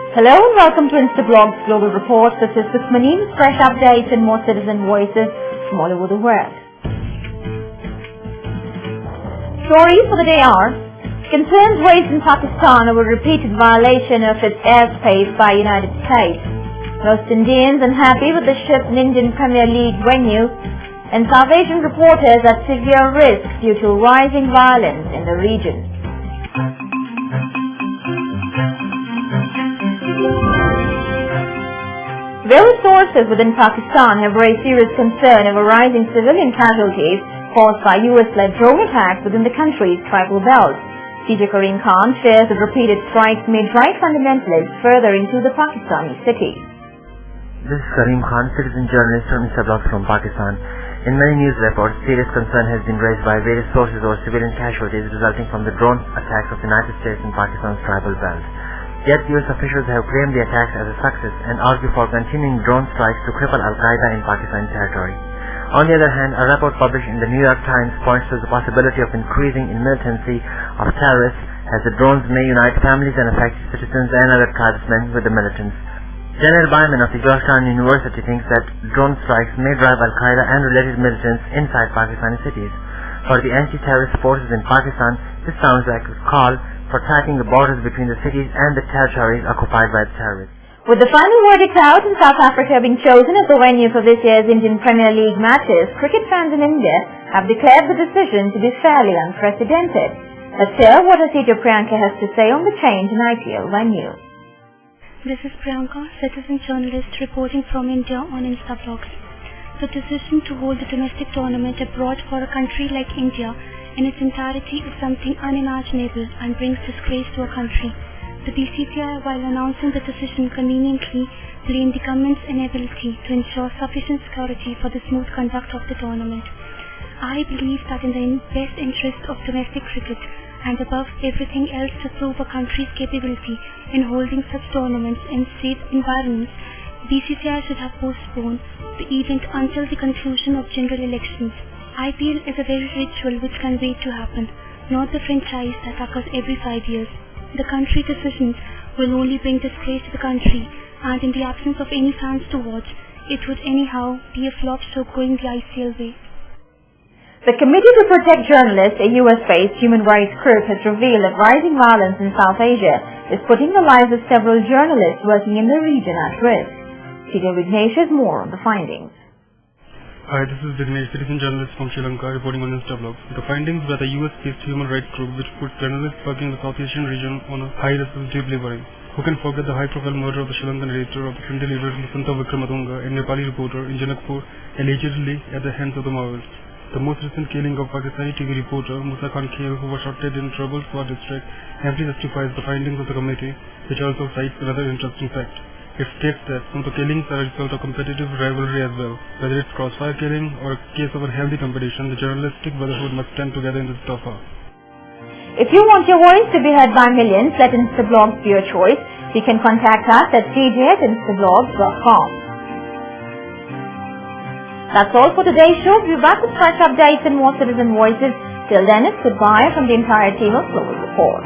Hello and welcome to Instablogs Global Report. This is Maneen's fresh updates and more citizen voices from all over the world. Stories for the day are: concerns raised in Pakistan over repeated violation of its airspace by United States. Most Indians unhappy with the shift in Indian Premier League venue, and South Asian reporters at severe risk due to rising violence in the region. Various sources within Pakistan have raised serious concern over rising civilian casualties caused by US-led drone attacks within the country's tribal belt. CJ Karim Khan shares that repeated strikes may drive fundamentalists further into the Pakistani city. This is Karim Khan, citizen journalist from Instablogs from Pakistan. In many news reports, serious concern has been raised by various sources over civilian casualties resulting from the drone attacks of the United States in Pakistan's tribal belt. Yet US officials have claimed the attacks as a success and argue for continuing drone strikes to cripple Qaeda in Pakistani territory. On the other hand, a report published in the New York Times points to the possibility of increasing in militancy of terrorists as the drones may unite families and affect citizens and other tribesmen with the militants. General Byman of the Georgetown University thinks that drone strikes may drive Al-Qaeda and related militants inside Pakistani cities. For the anti-terrorist forces in Pakistan, this sounds like a call for tracking the borders between the cities and the territories occupied by the terrorists. With the final verdict out and South Africa being chosen as the venue for this year's Indian Premier League matches, cricket fans in India have declared the decision to be fairly unprecedented. Let's hear what Asita Priyanka has to say on the change in IPL venue. This is Priyanka, citizen journalist reporting from India on Instablogs. The decision to hold the domestic tournament abroad for a country like India in its entirety is something unimaginable and brings disgrace to a country. The BCCI, while announcing the decision, conveniently blamed the government's inability to ensure sufficient security for the smooth conduct of the tournament. I believe that in the best interest of domestic cricket and above everything else to prove a country's capability in holding such tournaments in safe environments, BCCI should have postponed the event until the conclusion of general elections. IPL is a very ritual which can wait to happen, not the franchise that occurs every 5 years. The country decisions will only bring disgrace to the country, and in the absence of any fans to watch, it would anyhow be a flop show going the ICL way. The Committee to Protect Journalists, a US-based human rights group, has revealed that rising violence in South Asia is putting the lives of several journalists working in the region at risk. CJ Vignesh has more on the findings. Hi, this is Vignesh, citizen journalist from Sri Lanka, reporting on Instablogs. The findings by the US-based human rights group, which puts journalists working in the South Asian region on a high risk, is deeply worrying. Who can forget the high-profile murder of the Sri Lankan editor of the Hindi leader Santa Vikramatunga and Nepali reporter in Janakpur, allegedly at the hands of the Maoists. The most recent killing of Pakistani TV reporter Musa Khan Khel, who was shot dead in Trouble Squad district, amply justifies the findings of the committee, which also cites another interesting fact. It states that some of the killings are a result of competitive rivalry as well. Whether it's crossfire killing or a case of a healthy competition, the journalistic brotherhood must stand together in this tough hour. If you want your voice to be heard by millions, let Instablogs be your choice. You can contact us at gj@instablogs.com. That's all for today's show. We'll be back with fresh updates and more citizen voices. Till then, it's goodbye from the entire team of Global Report.